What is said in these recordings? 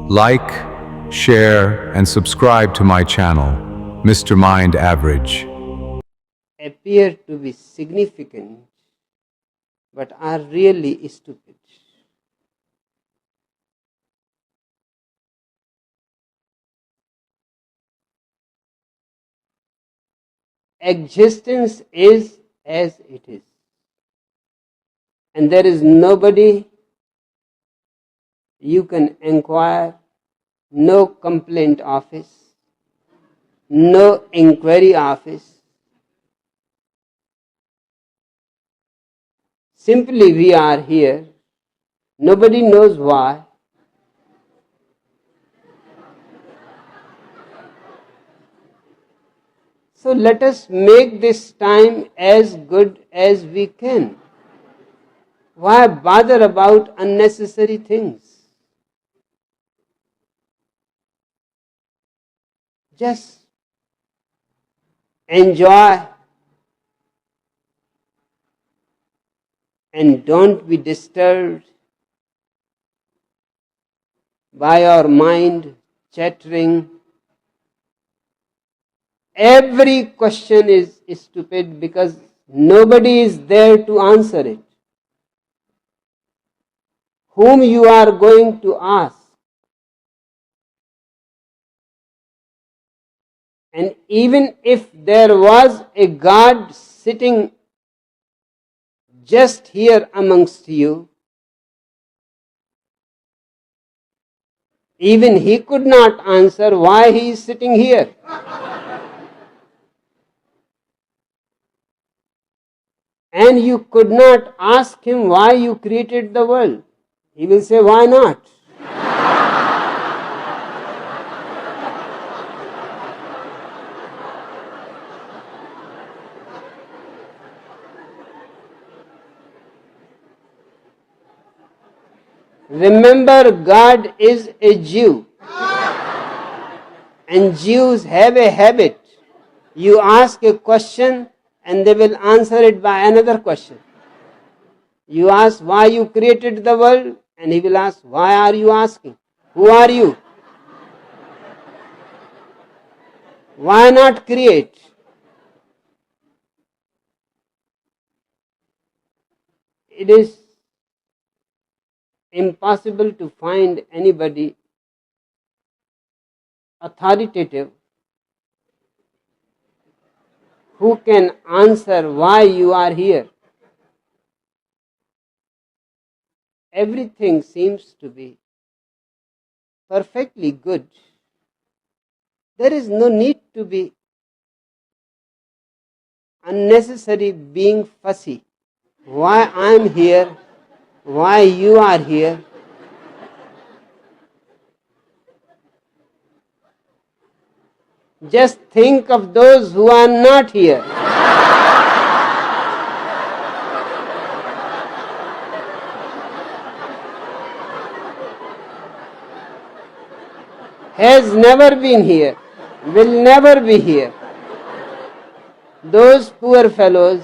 Like, share, and subscribe to my channel, Mr. Mind Average. appear to be significant but are really stupid. Existence is as it is, and there is nobody you can inquire, no complaint office, no inquiry office. Simply we are here. Nobody knows why. So let us make this time as good as we can. Why bother about unnecessary things? Just enjoy and don't be disturbed by our mind chattering. Every question is stupid because nobody is there to answer it. Whom you are going to ask? And even if there was a God sitting just here amongst you, even he could not answer why he is sitting here. And you could not ask him why you created the world. He will say, why not? Remember, God is a Jew. And Jews have a habit. You ask a question and they will answer it by another question. You ask why you created the world and he will ask, why are you asking? Who are you? Why not create? It is impossible to find anybody authoritative who can answer why you are here. Everything seems to be perfectly good. There is no need to be unnecessary being fussy. Why I am here, why you are here. Just think of those who are not here. Has never been here, will never be here. Those poor fellows,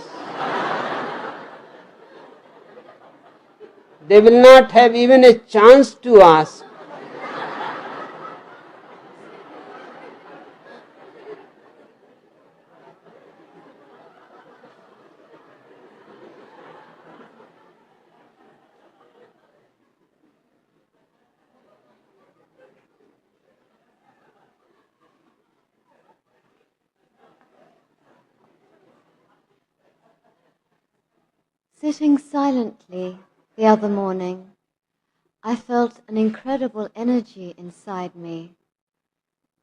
they will not have even a chance to ask. Sitting silently the other morning, I felt an incredible energy inside me,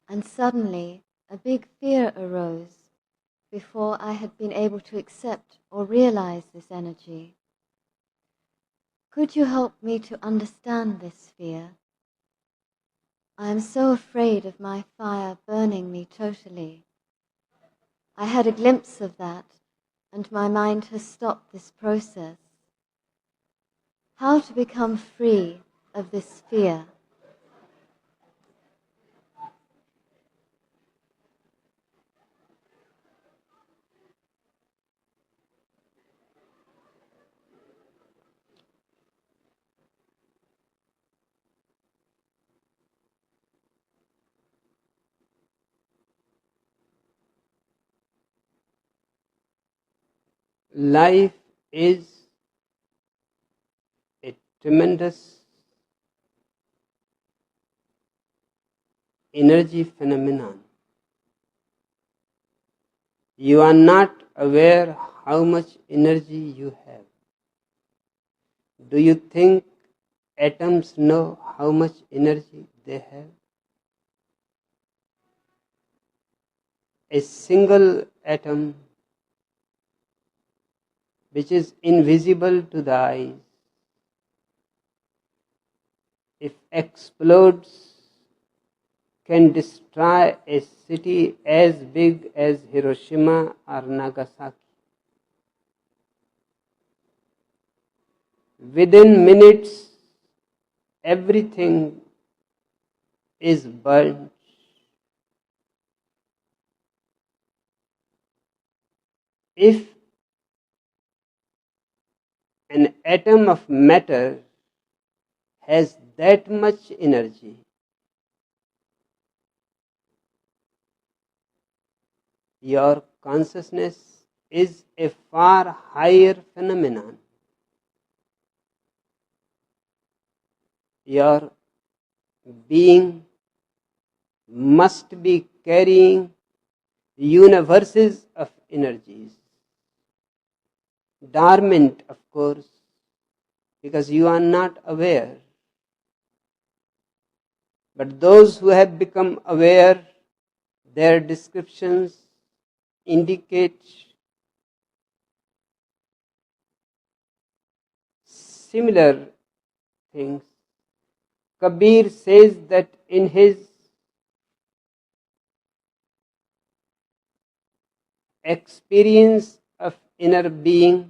and suddenly a big fear arose before I had been able to accept or realize this energy. Could you help me to understand this fear? I am so afraid of my fire burning me totally. I had a glimpse of that, and my mind has stopped this process. How to become free of this fear? life is a tremendous energy phenomenon. You are not aware how much energy you have. Do you think atoms know how much energy they have? A single atom, which is invisible to the eyes, if explodes, can destroy a city as big as Hiroshima or Nagasaki. Within minutes, everything is burnt. If an atom of matter has that much energy, your consciousness is a far higher phenomenon. Your being must be carrying universes of energies, dormant, of course, because you are not aware. But those who have become aware, their descriptions indicate similar things. Kabir says that in his experience of inner being,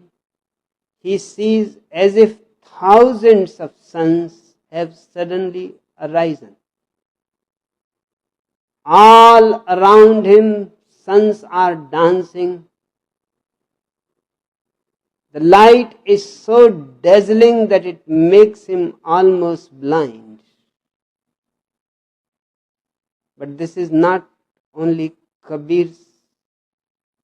he sees as if thousands of suns have suddenly arisen. All around him, suns are dancing. The light is so dazzling that it makes him almost blind. But this is not only Kabir's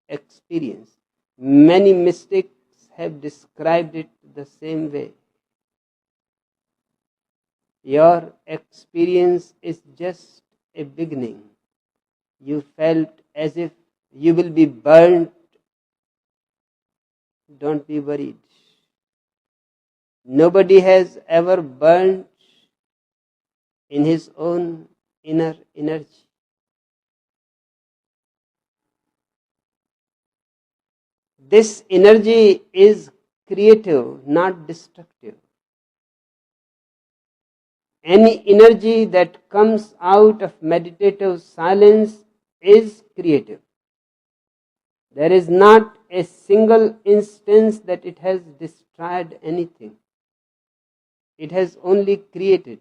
experience. Many mystics have described it the same way. Your experience is just a beginning. You felt as if you will be burnt. Don't be worried. Nobody has ever burnt in his own inner energy. This energy is creative, not destructive. Any energy that comes out of meditative silence is creative. There is not a single instance that it has destroyed anything. It has only created.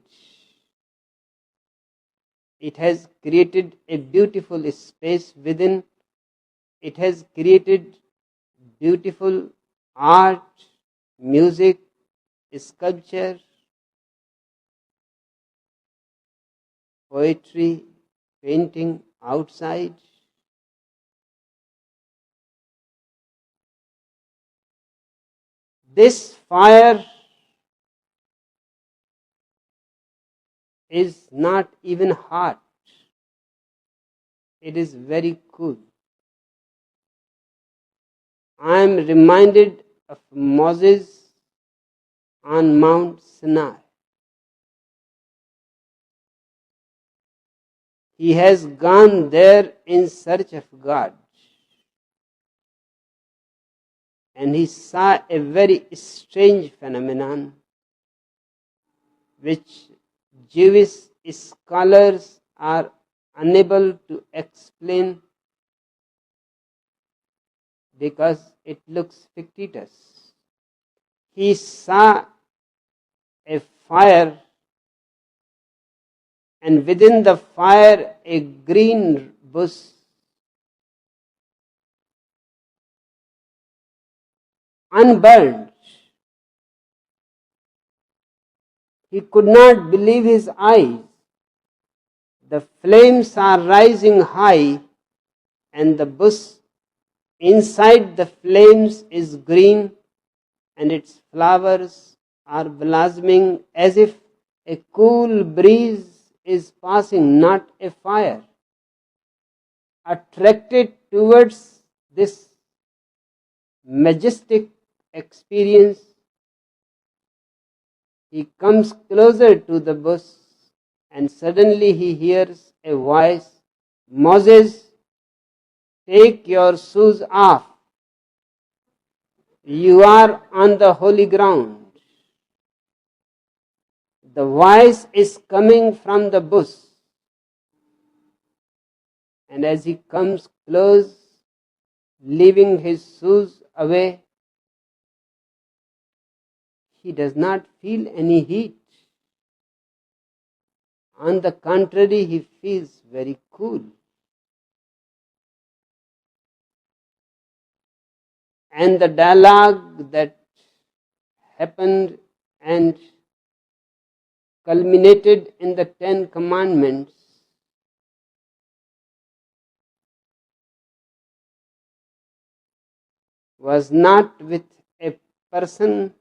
It has created a beautiful space within. It has created beautiful art, music, sculpture, poetry, painting outside. This fire is not even hot. It is very cool. I am reminded of Moses on Mount Sinai. He has gone there in search of God. And he saw a very strange phenomenon which Jewish scholars are unable to explain because it looks fictitious. He saw a fire, and within the fire a green bush, unburned. He could not believe his eyes. The flames are rising high and the bush Inside the flames is green, and its flowers are blossoming as if a cool breeze is passing, not a fire. Attracted towards this majestic experience, he comes closer to the bush, and suddenly he hears a voice, "Moses, take your shoes off. You are on the holy ground." The voice is coming from the bush, and as he comes close, leaving his shoes away, he does not feel any heat. On the contrary, he feels very cool. And the dialogue that happened and culminated in the 10 Commandments was not with a person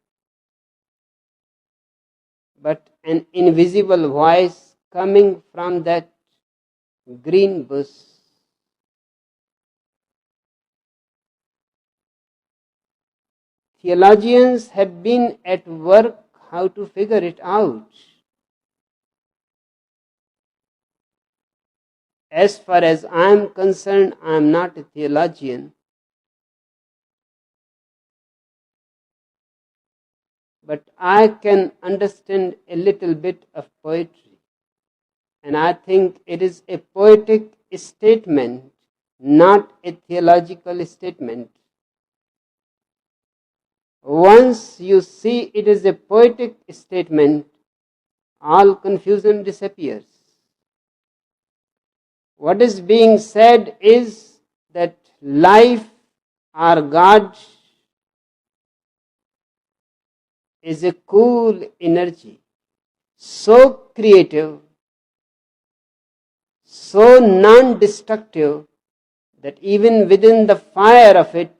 but an invisible voice coming from that green bush. Theologians have been at work how to figure it out. As far as I am concerned, I am not a theologian, but I can understand a little bit of poetry. And I think it is a poetic statement, not a theological statement. Once you see it is a poetic statement, all confusion disappears. What is being said is that life or God is a cool energy, so creative, so non-destructive, that even within the fire of it,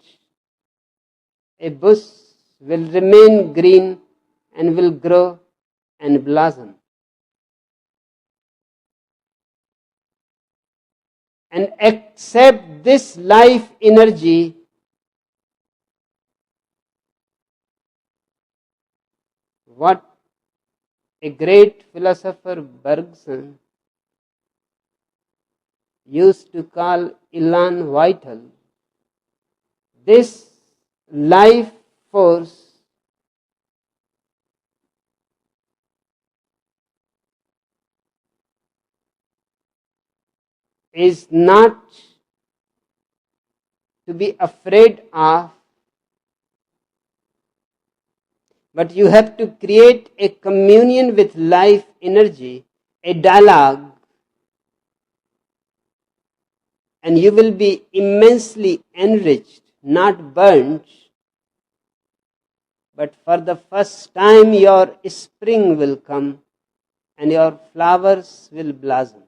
a bush will remain green and will grow and blossom. And accept this life energy, what a great philosopher Bergson used to call elan vital. This life force is not to be afraid of, but you have to create a communion with life energy, a dialogue, and you will be immensely enriched, not burnt, but for the first time your spring will come and your flowers will blossom.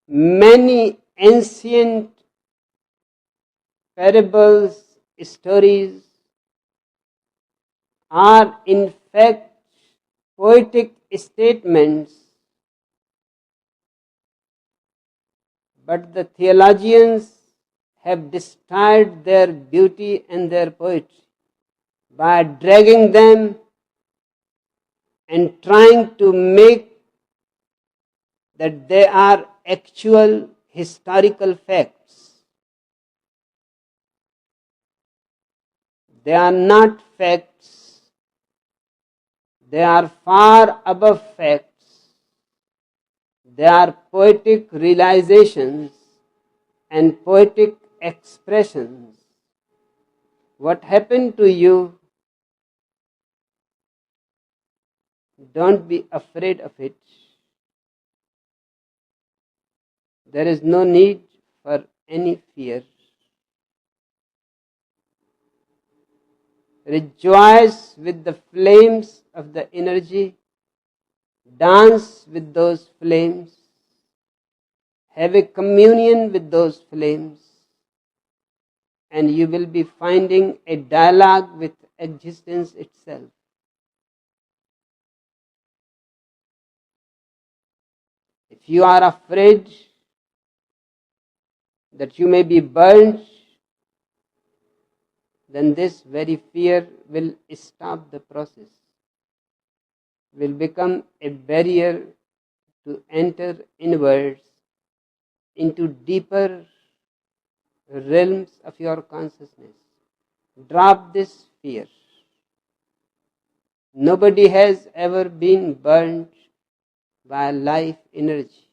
Many ancient parables, stories are in fact poetic statements, but the theologians have destroyed their beauty and their poetry by dragging them and trying to make that they are actual historical facts. They are not facts. They are far above facts. They are poetic realizations and poetic expressions. What happened to you, don't be afraid of it. There is no need for any fear. Rejoice with the flames of the energy. Dance with those flames. have a communion with those flames, and you will be finding a dialogue with existence itself. If you are afraid that you may be burnt, then this very fear will stop the process, will become a barrier to enter inwards into deeper realms of your consciousness. Drop this fear. Nobody has ever been burnt by life energy.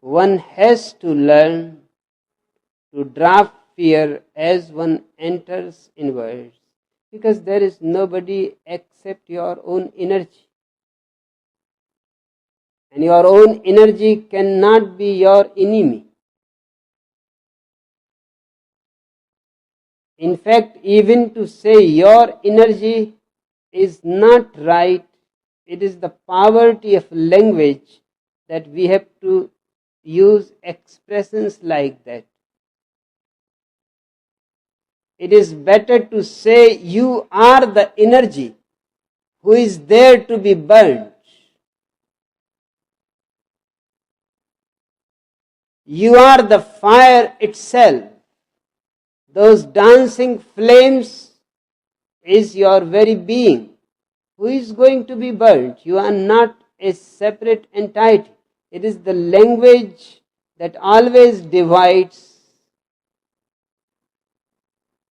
One has to learn to drop fear as one enters inwards, because there is nobody except your own energy. And your own energy cannot be your enemy. In fact, even to say your energy is not right, it is the poverty of language that we have to use expressions like that. It is better to say you are the energy who is there to be burned. You are the fire itself. Those dancing flames is your very being who is going to be burnt. You are not a separate entity. It is the language that always divides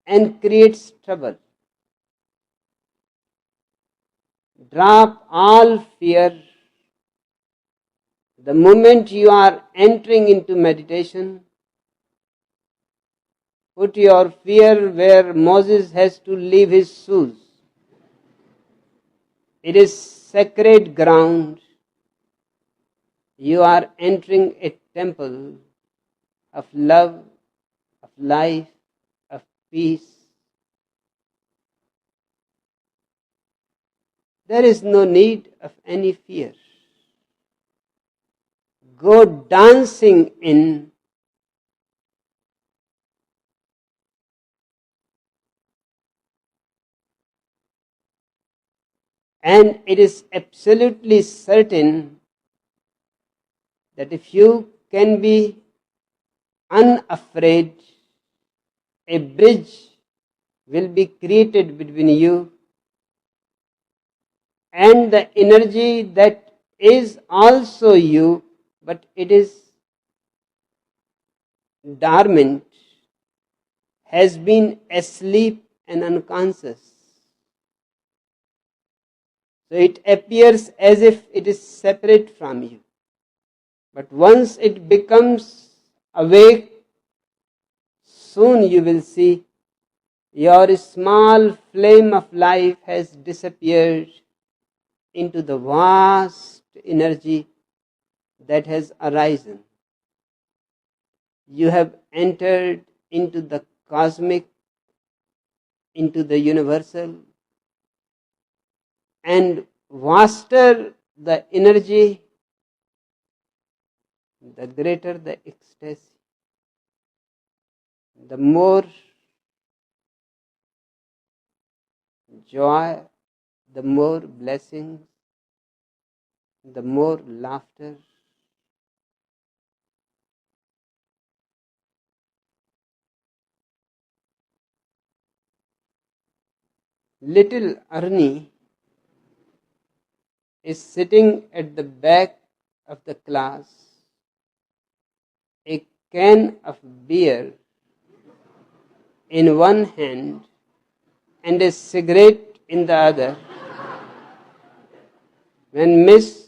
and creates trouble. Drop all fear. The moment you are entering into meditation, put your fear where Moses has to leave his shoes. It is sacred ground. You are entering a temple of love, of life, of peace. There is no need of any fear. Go dancing in, and it is absolutely certain that if you can be unafraid, a bridge will be created between you and the energy that is also you, but it is dormant, has been asleep and unconscious. So it appears as if it is separate from you. But once it becomes awake, soon you will see your small flame of life has disappeared into the vast energy that has arisen. You have entered into the cosmic, into the universal, and vaster the energy, the greater the ecstasy, the more joy, the more blessings, the more laughter. Little Arnie is sitting at the back of the class, a can of beer in one hand and a cigarette in the other, when Miss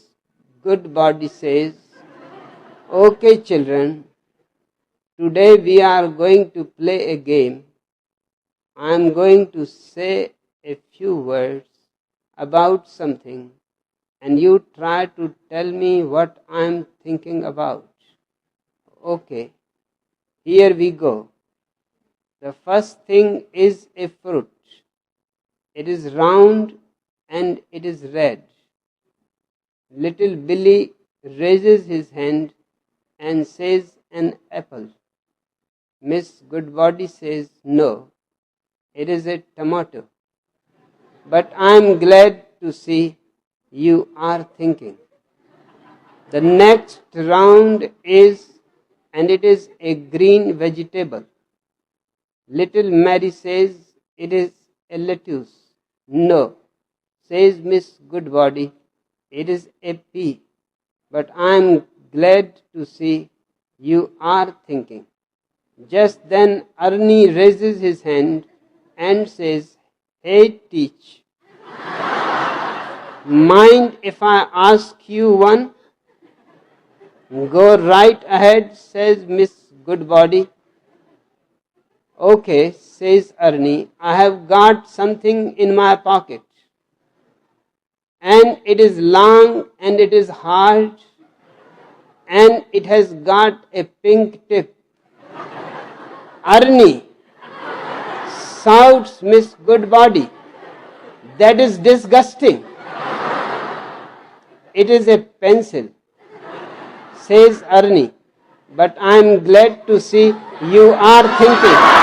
Goodbody says, "Okay, children, today we are going to play a game. I am going to say a few words about something, and you try to tell me what I am thinking about. Okay, here we go. The first thing is a fruit. It is round and it is red. Little Billy raises his hand and says, an apple. Miss Goodbody says, no, it is a tomato. But I am glad to see you are thinking. The next round is, and it is a green vegetable. Little Mary says, it is a lettuce. No, says Miss Goodbody, it is a pea. But I am glad to see you are thinking. Just then Ernie raises his hand and says, hey, teach. Mind if I ask you one? Go right ahead, says Miss Goodbody. Okay, says Ernie, I have got something in my pocket. And it is long and it is hard and it has got a pink tip. Ernie, shouts Miss Goodbody, that is disgusting. It is a pencil, says Ernie, but I am glad to see you are thinking.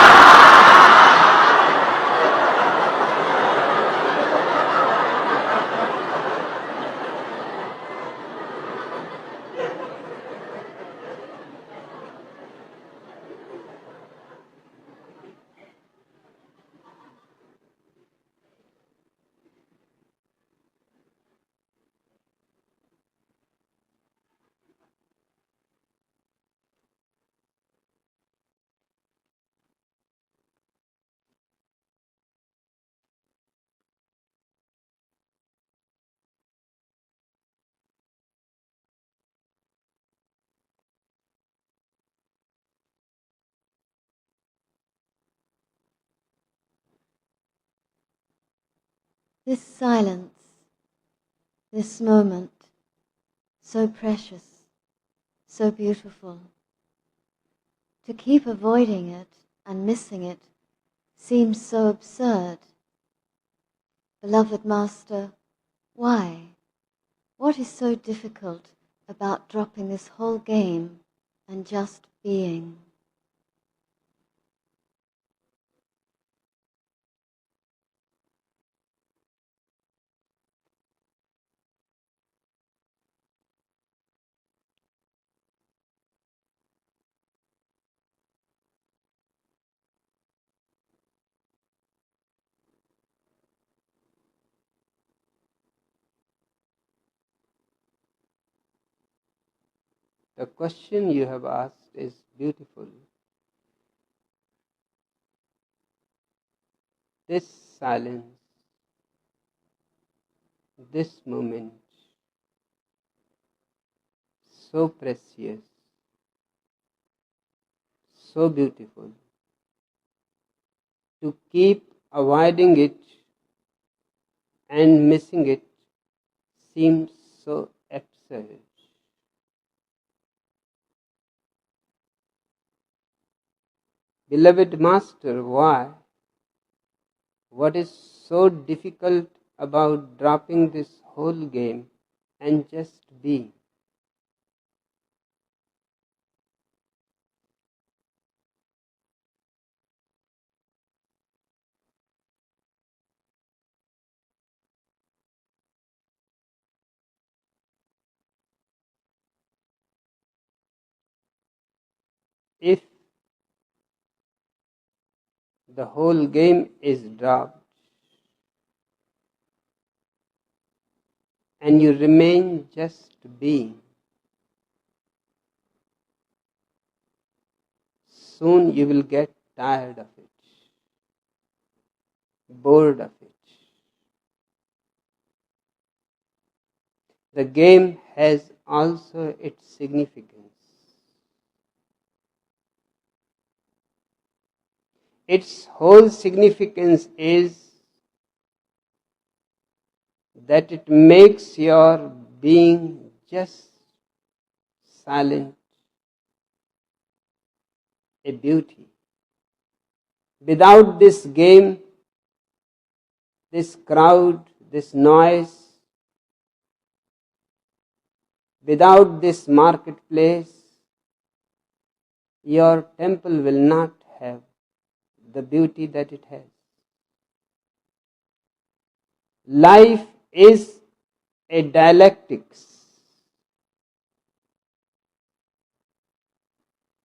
This silence, this moment, so precious, so beautiful. To keep avoiding it and missing it seems so absurd. Beloved Master, why? What is so difficult about dropping this whole game and just being? The question you have asked is beautiful. This silence, this moment, so precious, so beautiful. To keep avoiding it and missing it seems so absurd. Beloved Master, why? What is so difficult about dropping this whole game and just being? If the whole game is dropped and you remain just being, soon you will get tired of it, bored of it. The game has also its significance. Its whole significance is that it makes your being just silent a beauty. Without this game, this crowd, this noise, without this marketplace, your temple will not have the beauty that it has. Life is a dialectics.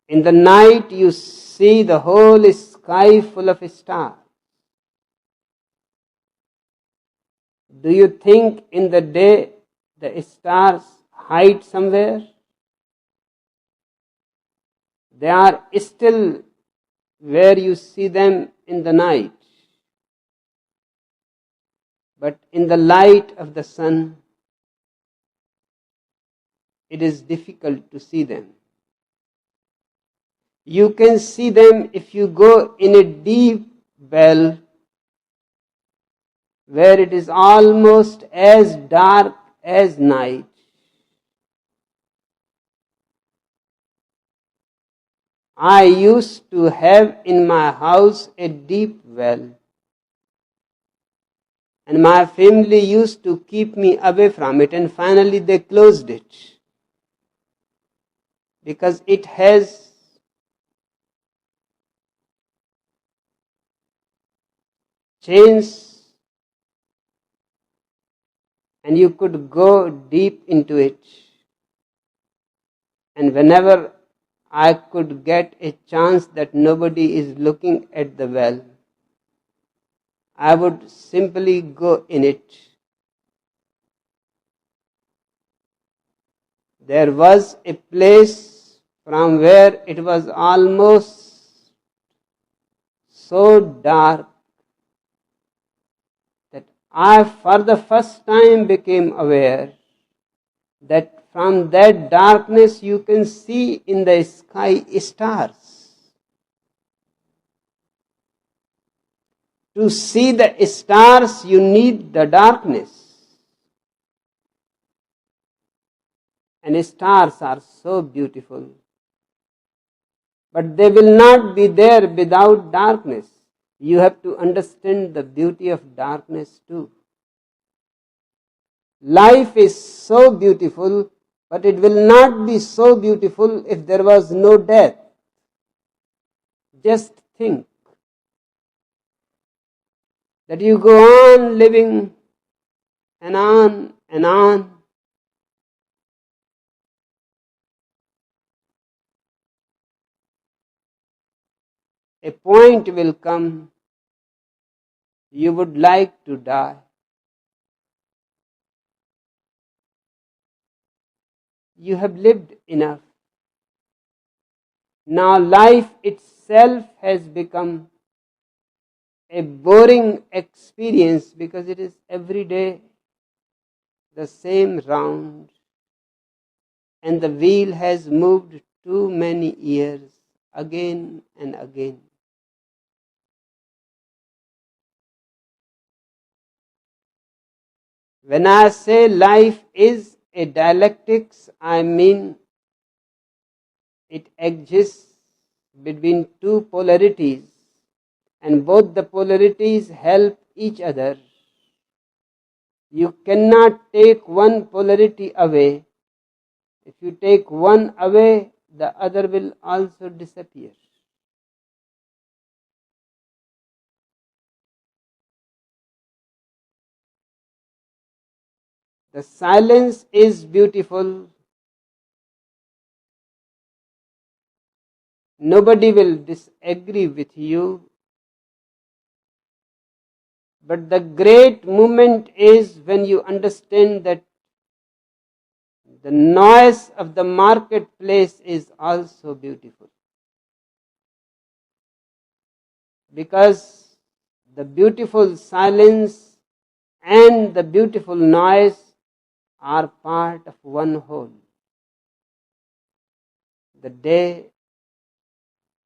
In the night you see the whole sky full of stars. Do you think in the day the stars hide somewhere? They are still where you see them in the night. But in the light of the sun, it is difficult to see them. You can see them if you go in a deep well where it is almost as dark as night. I used to have in my house a deep well, and my family used to keep me away from it, and finally they closed it because it has chains and you could go deep into it. And whenever I could get a chance that nobody is looking at the well, I would simply go in it. There was a place from where it was almost so dark that I for the first time became aware that from that darkness you can see in the sky stars. To see the stars you need the darkness. And stars are so beautiful. But they will not be there without darkness. You have to understand the beauty of darkness too. Life is so beautiful, but it will not be so beautiful if there was no death. Just think that you go on living and on and on. A point will come, you would like to die. You have lived enough. Now life itself has become a boring experience because it is every day the same round and the wheel has moved too many years again and again. When I say life is a dialectics, I mean it exists between two polarities and both the polarities help each other. You cannot take one polarity away. If you take one away, the other will also disappear. The silence is beautiful. Nobody will disagree with you. But the great moment is when you understand that the noise of the marketplace is also beautiful. Because the beautiful silence and the beautiful noise are part of one whole. The day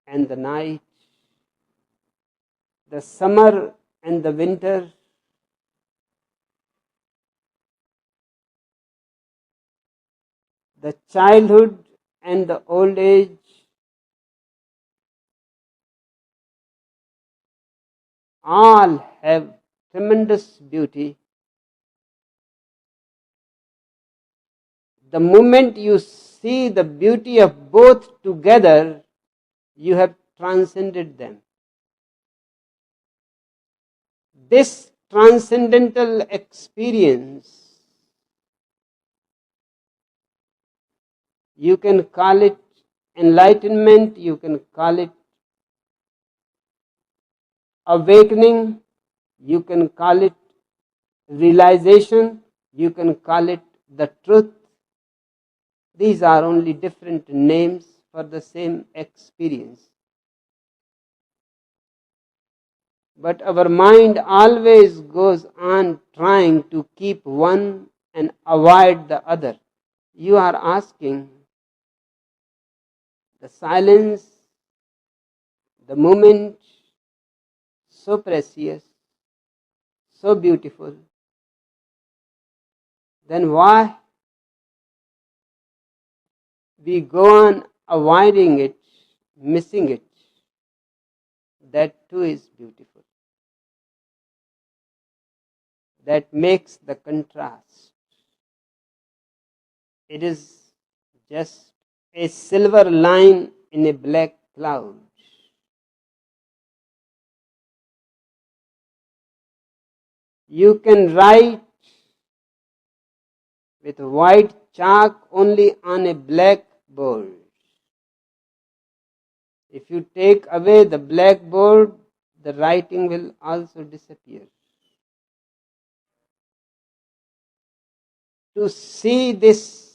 and the night, the summer and the winter, the childhood and the old age, all have tremendous beauty. The moment you see the beauty of both together, you have transcended them. This transcendental experience, you can call it enlightenment, you can call it awakening, you can call it realization, you can call it the truth. These are only different names for the same experience. But our mind always goes on trying to keep one and avoid the other. You are asking, the silence, the moment, so precious, so beautiful, then why we go on avoiding it, missing it? That too is beautiful. That makes the contrast. It is just a silver line in a black cloud. You can write with white chalk only on a black board. If you take away the blackboard, the writing will also disappear. To see this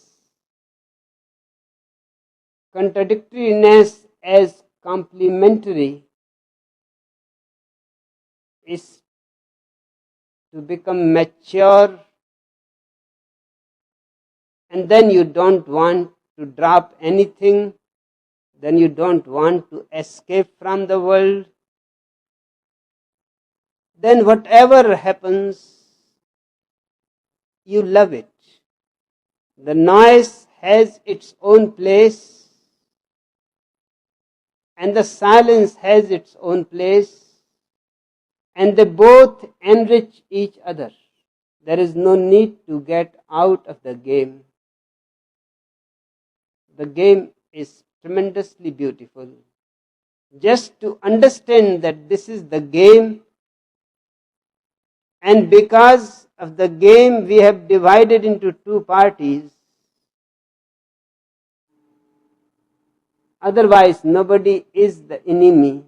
contradictoriness as complementary is to become mature, and then you don't want to drop anything, then you don't want to escape from the world. Then whatever happens, you love it. The noise has its own place, and the silence has its own place, and they both enrich each other. There is no need to get out of the game. The game is tremendously beautiful. Just to understand that this is the game, and because of the game we have divided into two parties. Otherwise nobody is the enemy,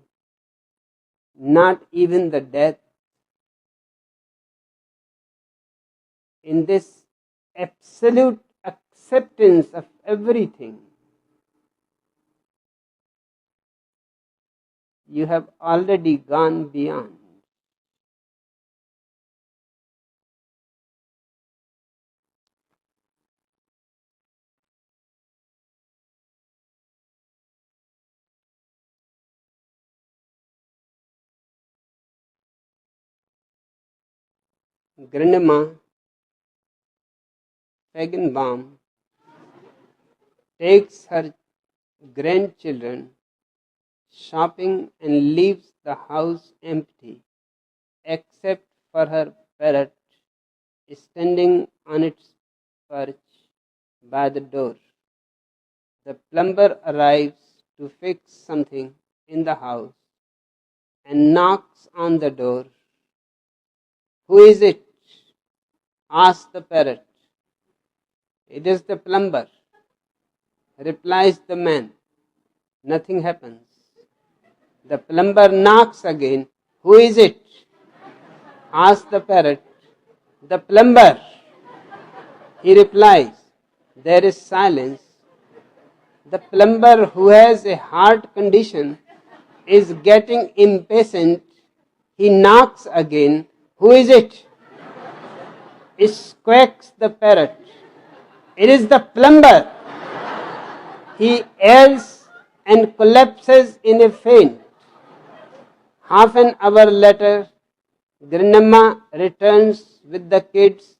not even the death. In this absolute acceptance of everything, you have already gone beyond. Grandma Feigenbaum takes her grandchildren shopping and leaves the house empty, except for her parrot standing on its perch by the door. The plumber arrives to fix something in the house and knocks on the door. "Who is it?" asks the parrot. "It is the plumber," replies the man. Nothing happens. The plumber knocks again. "Who is it?" asks the parrot. "The plumber," he replies. There is silence. The plumber, who has a heart condition, is getting impatient. He knocks again. "Who is it?" Squawks the parrot. "It is the plumber," he yells and collapses in a faint. Half an hour later, Grandma returns with the kids.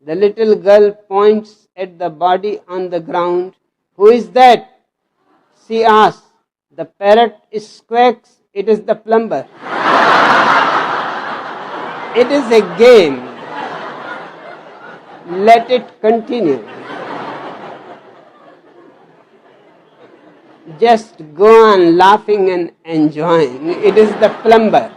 The little girl points at the body on the ground. "Who is that?" she asks. The parrot squawks. "It is the plumber." It is a game. Let it continue. Just go on laughing and enjoying. It is the plumber.